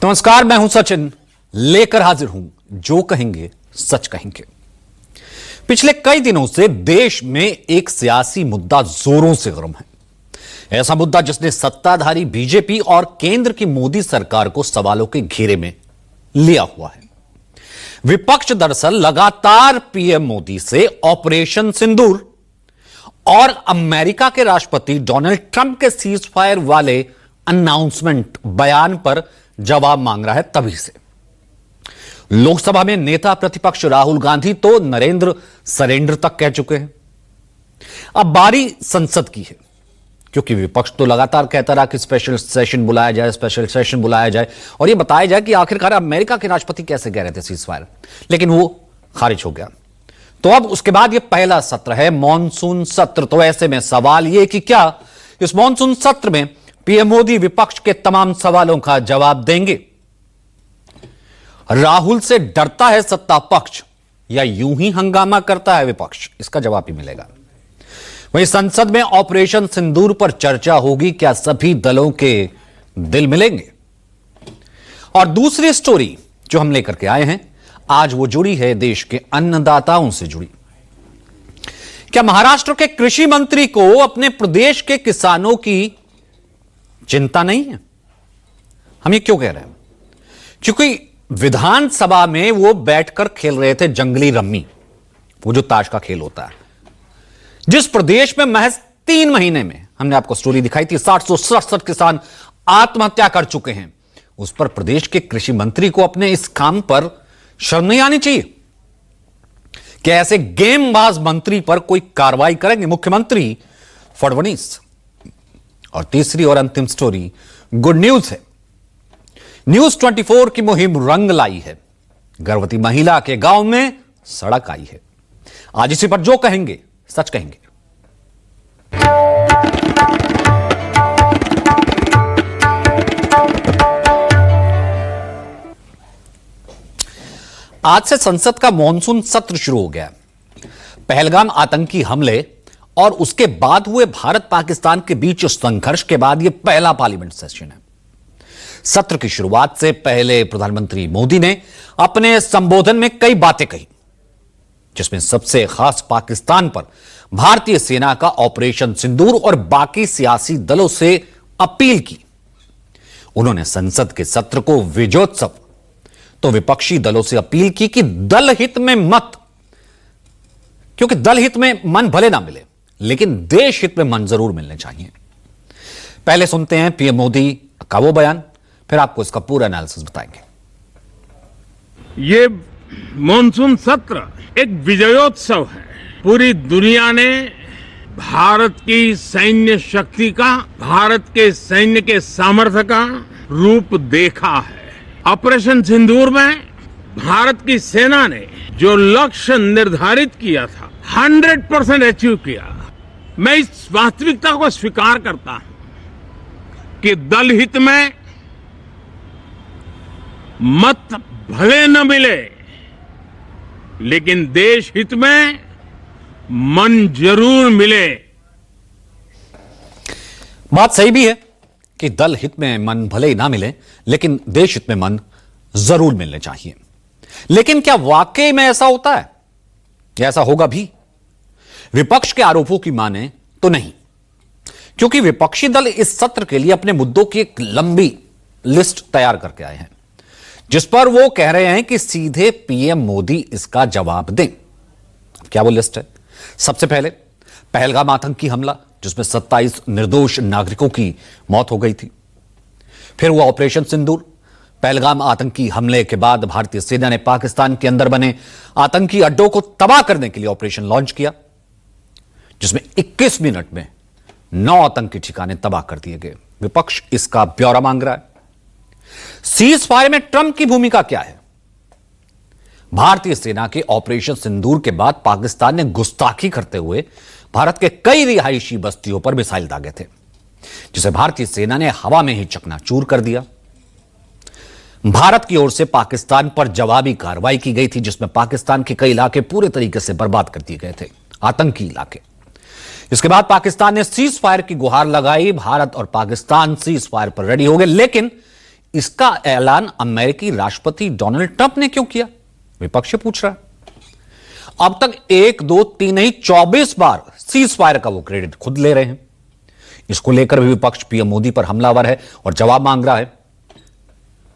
नमस्कार, मैं हूं सचिन, लेकर हाजिर हूं जो कहेंगे सच कहेंगे। पिछले कई दिनों से देश में एक सियासी मुद्दा जोरों से गर्म है। ऐसा मुद्दा जिसने सत्ताधारी बीजेपी और केंद्र की मोदी सरकार को सवालों के घेरे में लिया हुआ है। विपक्ष दरअसल लगातार पीएम मोदी से ऑपरेशन सिंदूर और अमेरिका के राष्ट्रपति डोनाल्ड ट्रंप के सीज फायर वाले अनाउंसमेंट बयान पर जवाब मांग रहा है। तभी से लोकसभा में नेता प्रतिपक्ष राहुल गांधी तो नरेंद्र सरेंडर तक कह चुके हैं। अब बारी संसद की है, क्योंकि विपक्ष तो लगातार कहता रहा कि स्पेशल सेशन बुलाया जाए और यह बताया जाए कि आखिरकार अमेरिका के राष्ट्रपति कैसे कह रहे थे सीज फायर, लेकिन वो खारिज हो गया। तो अब उसके बाद यह पहला सत्र है, मॉनसून सत्र। तो ऐसे में सवाल यह कि क्या इस मॉनसून सत्र में पीएम मोदी विपक्ष के तमाम सवालों का जवाब देंगे? राहुल से डरता है सत्ता पक्ष या यूं ही हंगामा करता है विपक्ष? इसका जवाब ही मिलेगा। वहीं संसद में ऑपरेशन सिंदूर पर चर्चा होगी। क्या सभी दलों के दिल मिलेंगे? और दूसरी स्टोरी जो हम लेकर के आए हैं आज, वो जुड़ी है देश के अन्नदाताओं से जुड़ी। क्या महाराष्ट्र के कृषि मंत्री को अपने प्रदेश के किसानों की चिंता नहीं है? हम ये क्यों कह रहे हैं? क्योंकि विधानसभा में वो बैठकर खेल रहे थे जंगली रम्मी, वो जो ताश का खेल होता है, जिस प्रदेश में महज 3 महीने में, हमने आपको स्टोरी दिखाई थी, 767 किसान आत्महत्या कर चुके हैं। उस पर प्रदेश के कृषि मंत्री को अपने इस काम पर शर्म नहीं आनी चाहिए? क्या ऐसे गेमबाज मंत्री पर कोई कार्रवाई करेंगे मुख्यमंत्री फडणवीस? और तीसरी और अंतिम स्टोरी गुड न्यूज है। न्यूज 24 की मुहिम रंग लाई है। गर्भवती महिला के गांव में सड़क आई है। आज इसी पर जो कहेंगे सच कहेंगे। आज से संसद का मॉनसून सत्र शुरू हो गया। पहलगाम आतंकी हमले और उसके बाद हुए भारत पाकिस्तान के बीच संघर्ष के बाद यह पहला पार्लियामेंट सेशन है। सत्र की शुरुआत से पहले प्रधानमंत्री मोदी ने अपने संबोधन में कई बातें कही, जिसमें सबसे खास पाकिस्तान पर भारतीय सेना का ऑपरेशन सिंदूर और बाकी सियासी दलों से अपील की। उन्होंने संसद के सत्र को विजयोत्सव, तो विपक्षी दलों से अपील की कि दल हित में मत, क्योंकि दल हित में मन भले ना मिले लेकिन देश हित में मन जरूर मिलने चाहिए। पहले सुनते हैं पीएम मोदी का वो बयान, फिर आपको इसका पूरा एनालिसिस बताएंगे। ये मॉनसून सत्र एक विजयोत्सव है। पूरी दुनिया ने भारत की सैन्य शक्ति का, भारत के सैन्य के सामर्थ्य का रूप देखा है। ऑपरेशन सिंदूर में भारत की सेना ने जो लक्ष्य निर्धारित किया था 100% अचीव किया। मैं इस वास्तविकता को स्वीकार करता हूं कि दल हित में मत भले न मिले लेकिन देश हित में मन जरूर मिले। बात सही भी है कि दल हित में मन भले ही ना मिले लेकिन देश हित में मन जरूर मिलने चाहिए। लेकिन क्या वाकई में ऐसा होता है या ऐसा होगा भी? विपक्ष के आरोपों की माने तो नहीं, क्योंकि विपक्षी दल इस सत्र के लिए अपने मुद्दों की एक लंबी लिस्ट तैयार करके आए हैं, जिस पर वो कह रहे हैं कि सीधे पीएम मोदी इसका जवाब दें। क्या वो लिस्ट है? सबसे पहले पहलगाम आतंकी हमला, जिसमें 27 निर्दोष नागरिकों की मौत हो गई थी। फिर हुआ ऑपरेशन सिंदूर। पहलगाम आतंकी हमले के बाद भारतीय सेना ने पाकिस्तान के अंदर बने आतंकी अड्डों को तबाह करने के लिए ऑपरेशन लॉन्च किया, जिसमें 21 मिनट में 9 आतंकी ठिकाने तबाह कर दिए गए। विपक्ष इसका ब्यौरा मांग रहा है। सीज फायर में ट्रंप की भूमिका क्या है? भारतीय सेना के ऑपरेशन सिंदूर के बाद पाकिस्तान ने गुस्ताखी करते हुए भारत के कई रिहायशी बस्तियों पर मिसाइल दागे थे, जिसे भारतीय सेना ने हवा में ही चकनाचूर कर दिया। भारत की ओर से पाकिस्तान पर जवाबी कार्रवाई की गई थी, जिसमें पाकिस्तान के कई इलाके पूरे तरीके से बर्बाद कर दिए गए थे, आतंकी इलाके। इसके बाद पाकिस्तान ने सीज फायर की गुहार लगाई। भारत और पाकिस्तान सीज फायर पर रेडी हो गए, लेकिन इसका ऐलान अमेरिकी राष्ट्रपति डोनाल्ड ट्रंप ने क्यों किया? विपक्ष पूछ रहा है। अब तक 1, 2, 3 नहीं 24 बार सीज फायर का वो क्रेडिट खुद ले रहे हैं। इसको लेकर भी विपक्ष पीएम मोदी पर हमलावर है और जवाब मांग रहा है।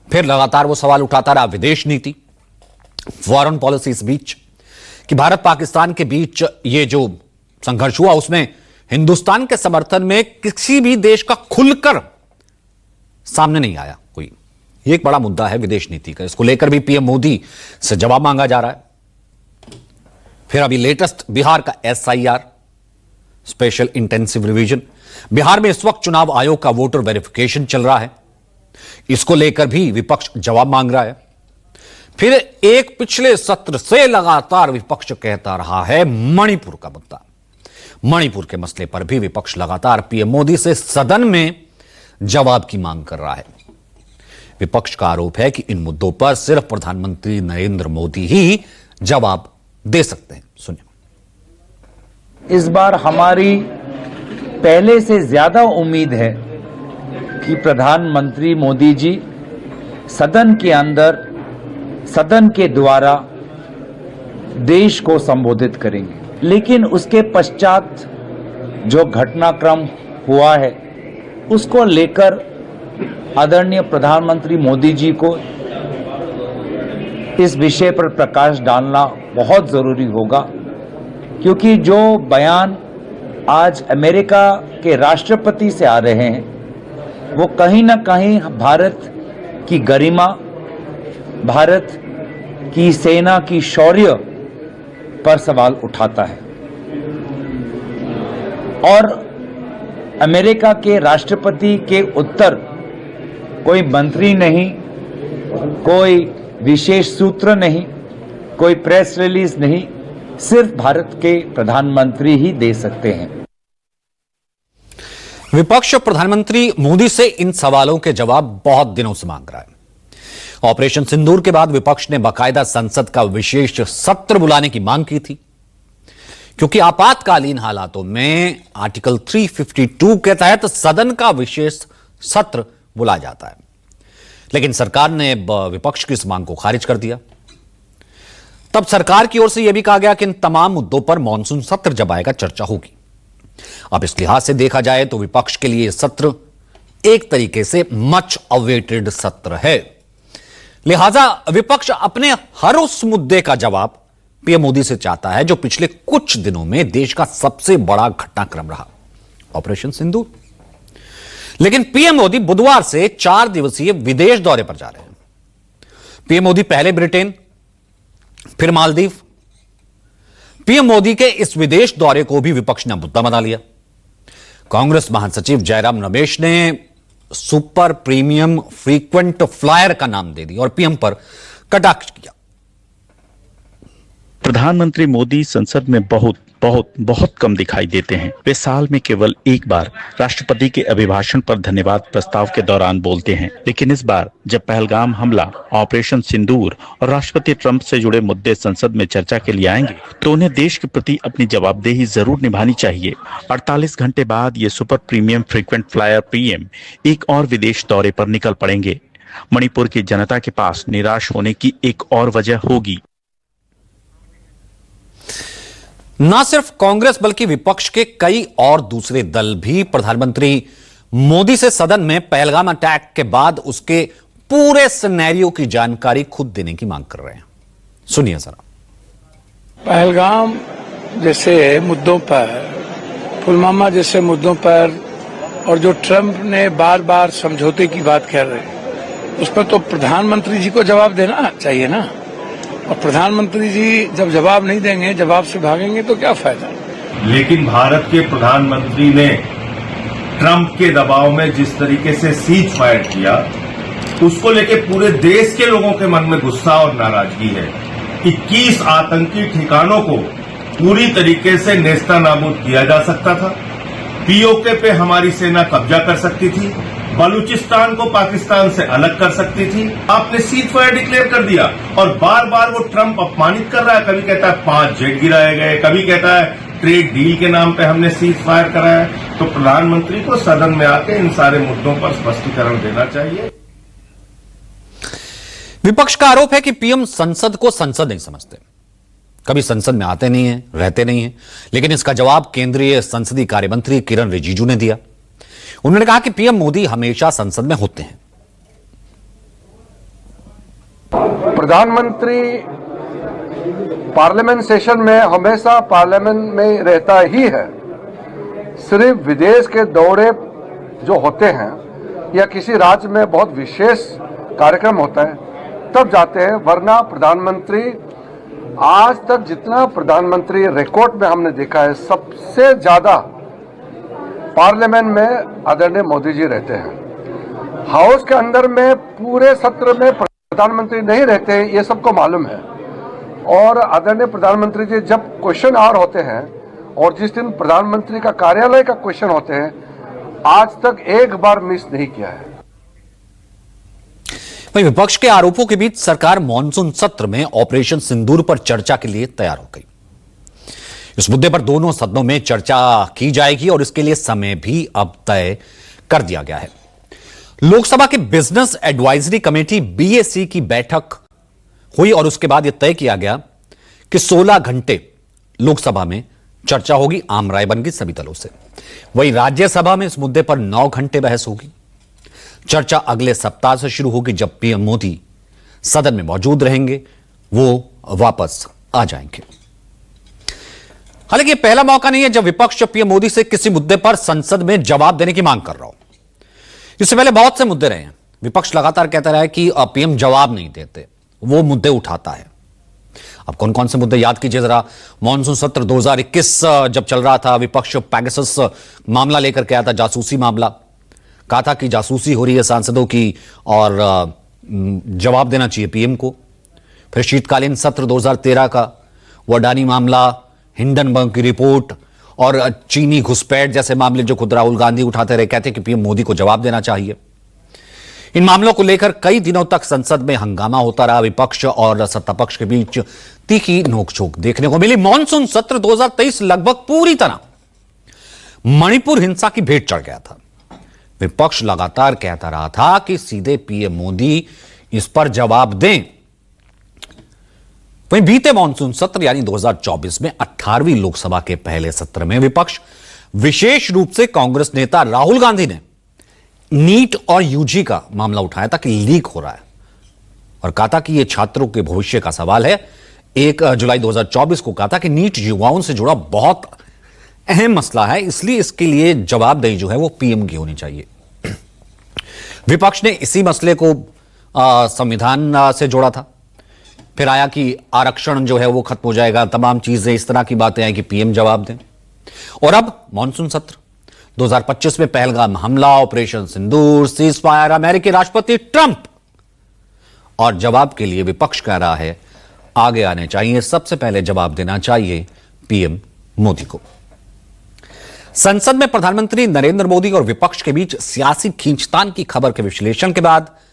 फिर लगातार वो सवाल उठाता रहा विदेश नीति, फॉरेन पॉलिसी इस बीच कि भारत पाकिस्तान के बीच ये जो संघर्ष हुआ उसमें हिंदुस्तान के समर्थन में किसी भी देश का खुलकर सामने नहीं आया कोई। ये एक बड़ा मुद्दा है विदेश नीति का। इसको लेकर भी पीएम मोदी से जवाब मांगा जा रहा है। फिर अभी लेटेस्ट बिहार का SIR, special intensive revision. Bihar में इस वक्त चुनाव आयोग का वोटर वेरिफिकेशन चल रहा है। इसको लेकर भी विपक्ष जवाब मांग रहा है। फिर एक पिछले सत्र से लगातार विपक्ष कहता रहा है मणिपुर का मुद्दा। मणिपुर के मसले पर भी विपक्ष लगातार पीएम मोदी से सदन में जवाब की मांग कर रहा है। विपक्ष का आरोप है कि इन मुद्दों पर सिर्फ प्रधानमंत्री नरेंद्र मोदी ही जवाब दे सकते हैं। सुनिए। इस बार हमारी पहले से ज्यादा उम्मीद है कि प्रधानमंत्री मोदी जी सदन के अंदर, सदन के द्वारा देश को संबोधित करेंगे। लेकिन उसके पश्चात जो घटनाक्रम हुआ है उसको लेकर आदरणीय प्रधानमंत्री मोदी जी को इस विषय पर प्रकाश डालना बहुत जरूरी होगा, क्योंकि जो बयान आज अमेरिका के राष्ट्रपति से आ रहे हैं वो कहीं ना कहीं भारत की गरिमा, भारत की सेना की शौर्य पर सवाल उठाता है। और अमेरिका के राष्ट्रपति के उत्तर कोई मंत्री नहीं, कोई विशेष सूत्र नहीं, कोई प्रेस रिलीज नहीं, सिर्फ भारत के प्रधानमंत्री ही दे सकते हैं। विपक्ष प्रधानमंत्री मोदी से इन सवालों के जवाब बहुत दिनों से मांग रहा है। ऑपरेशन सिंदूर के बाद विपक्ष ने बाकायदा संसद का विशेष सत्र बुलाने की मांग की थी, क्योंकि आपातकालीन हालातों में आर्टिकल 352 के तहत सदन का विशेष सत्र बुलाया जाता है। लेकिन सरकार ने विपक्ष की इस मांग को खारिज कर दिया। तब सरकार की ओर से यह भी कहा गया कि इन तमाम मुद्दों पर मॉनसून सत्र जब आएगा चर्चा होगी। अब इस लिहाज से देखा जाए तो विपक्ष के लिए सत्र एक तरीके से मच अवेटेड सत्र है। लिहाजा विपक्ष अपने हर उस मुद्दे का जवाब पीएम मोदी से चाहता है जो पिछले कुछ दिनों में देश का सबसे बड़ा घटनाक्रम रहा, ऑपरेशन सिंदूर। लेकिन पीएम मोदी बुधवार से 4 दिवसीय विदेश दौरे पर जा रहे हैं। पीएम मोदी पहले ब्रिटेन, फिर मालदीव। पीएम मोदी के इस विदेश दौरे को भी विपक्ष ने मुद्दा बना लिया। कांग्रेस महासचिव जयराम रमेश ने सुपर प्रीमियम फ्रीक्वेंट फ्लायर का नाम दे दिया और पीएम पर कटाक्ष किया। प्रधानमंत्री मोदी संसद में बहुत बहुत बहुत कम दिखाई देते हैं। वे साल में केवल एक बार राष्ट्रपति के अभिभाषण पर धन्यवाद प्रस्ताव के दौरान बोलते हैं। लेकिन इस बार जब पहलगाम हमला, ऑपरेशन सिंदूर और राष्ट्रपति ट्रंप से जुड़े मुद्दे संसद में चर्चा के लिए आएंगे तो उन्हें देश के प्रति अपनी जवाबदेही जरूर निभानी चाहिए। 48 घंटे बाद ये super premium frequent flyer PM एक और विदेश दौरे पर निकल पड़ेंगे। मणिपुर की जनता के पास निराश होने की एक और वजह होगी। न सिर्फ कांग्रेस बल्कि विपक्ष के कई और दूसरे दल भी प्रधानमंत्री मोदी से सदन में पहलगाम अटैक के बाद उसके पूरे सिनेरियो की जानकारी खुद देने की मांग कर रहे हैं। सुनिए जरा। पहलगाम जैसे मुद्दों पर, पुलवामा जैसे मुद्दों पर और जो ट्रंप ने बार बार समझौते की बात कर रहे हैं उस पर तो प्रधानमंत्री जी को जवाब देना चाहिए ना। और प्रधानमंत्री जी जब जवाब नहीं देंगे, जवाब से भागेंगे तो क्या फायदा। लेकिन भारत के प्रधानमंत्री ने ट्रंप के दबाव में जिस तरीके से सीज फायर किया उसको लेके पूरे देश के लोगों के मन में गुस्सा और नाराजगी है। 21 आतंकी ठिकानों को पूरी तरीके से नेस्तनाबूद किया जा सकता था। पीओके पे हमारी सेना कब्जा कर सकती थी, बलूचिस्तान को पाकिस्तान से अलग कर सकती थी। आपने सीज फायर डिक्लेयर कर दिया और बार बार वो ट्रंप अपमानित कर रहा है। कभी कहता है 5 जेट गिराए गए, कभी कहता है ट्रेड डील के नाम पे हमने सीज फायर कराया। तो प्रधानमंत्री को सदन में आके इन सारे मुद्दों पर स्पष्टीकरण देना चाहिए। विपक्ष का आरोप है कि पीएम संसद को संसद नहीं समझते, कभी संसद में आते नहीं हैं, रहते नहीं हैं। लेकिन इसका जवाब केंद्रीय संसदीय कार्य मंत्री किरण रिजिजू ने दिया। उन्होंने कहा कि पीएम मोदी हमेशा संसद में होते हैं। प्रधानमंत्री पार्लियामेंट सेशन में हमेशा पार्लियामेंट में रहता ही है। सिर्फ विदेश के दौरे जो होते हैं या किसी राज्य में बहुत विशेष कार्यक्रम होता है तब जाते हैं, वरना प्रधानमंत्री आज तक जितना प्रधानमंत्री रिकॉर्ड में हमने देखा है सबसे ज्यादा पार्लियामेंट में आदरणीय मोदी जी रहते हैं। हाउस के अंदर में पूरे सत्र में प्रधानमंत्री नहीं रहते हैं, ये सबको मालूम है। और आदरणीय प्रधानमंत्री जी जब क्वेश्चन आवर होते हैं और जिस दिन प्रधानमंत्री का कार्यालय का क्वेश्चन होते हैं, आज तक एक बार मिस नहीं किया है। वहीं विपक्ष के आरोपों के बीच सरकार मॉनसून सत्र में ऑपरेशन सिंदूर पर चर्चा के लिए तैयार हो गई। इस मुद्दे पर दोनों सदनों में चर्चा की जाएगी और इसके लिए समय भी अब तय कर दिया गया है। लोकसभा के बिजनेस एडवाइजरी कमेटी बीएसी की बैठक हुई और उसके बाद यह तय किया गया कि 16 घंटे लोकसभा में चर्चा होगी, आम राय बन गई सभी दलों से। वहीं राज्यसभा में इस मुद्दे पर 9 घंटे बहस होगी। चर्चा अगले सप्ताह से शुरू होगी, जब पीएम मोदी सदन में मौजूद रहेंगे, वो वापस आ जाएंगे। हालांकि यह पहला मौका नहीं है जब विपक्ष पीएम मोदी से किसी मुद्दे पर संसद में जवाब देने की मांग कर रहा हो। इससे पहले बहुत से मुद्दे रहे हैं। विपक्ष लगातार कहता रहा है कि पीएम जवाब नहीं देते, वो मुद्दे उठाता है। अब कौन कौन से मुद्दे याद कीजिए जरा। मॉनसून सत्र 2021 जब चल रहा था, विपक्ष पैगासस मामला लेकर के आया था, जासूसी मामला। कहा था कि जासूसी हो रही है सांसदों की और जवाब देना चाहिए पीएम को। फिर शीतकालीन सत्र 2013 का वो अडानी मामला, हिंडनबर्ग की रिपोर्ट और चीनी घुसपैठ जैसे मामले जो खुद राहुल गांधी उठाते रहे, कहते कि पीएम मोदी को जवाब देना चाहिए। इन मामलों को लेकर कई दिनों तक संसद में हंगामा होता रहा। विपक्ष और सत्ता पक्ष के बीच तीखी नोकझोंक देखने को मिली। मॉनसून सत्र 2023 लगभग पूरी तरह मणिपुर हिंसा की भेंट चढ़ गया था। विपक्ष लगातार कहता रहा था कि सीधे पीएम मोदी इस पर जवाब दें। वहीं बीते मॉनसून सत्र यानी 2024 में 18वीं लोकसभा के पहले सत्र में विपक्ष विशेष रूप से कांग्रेस नेता राहुल गांधी ने नीट और यूजी का मामला उठाया था कि लीक हो रहा है और कहा था कि यह छात्रों के भविष्य का सवाल है। 1 जुलाई 2024 को कहा था कि नीट युवाओं से जुड़ा बहुत अहम मसला है, इसलिए इसके लिए जवाबदेही जो है वो पीएम की होनी चाहिए। विपक्ष ने इसी मसले को संविधान से जोड़ा था। फिर आया कि आरक्षण जो है वो खत्म हो जाएगा, तमाम चीजें इस तरह की बातें आई कि पीएम जवाब दें। और अब मॉनसून सत्र 2025 में पहलगाम हमला, ऑपरेशन सिंदूर, सीज फायर, अमेरिकी राष्ट्रपति ट्रंप, और जवाब के लिए विपक्ष कह रहा है आगे आने चाहिए, सबसे पहले जवाब देना चाहिए पीएम मोदी को। संसद में प्रधानमंत्री नरेंद्र मोदी और विपक्ष के बीच सियासी खींचतान की खबर के विश्लेषण के बाद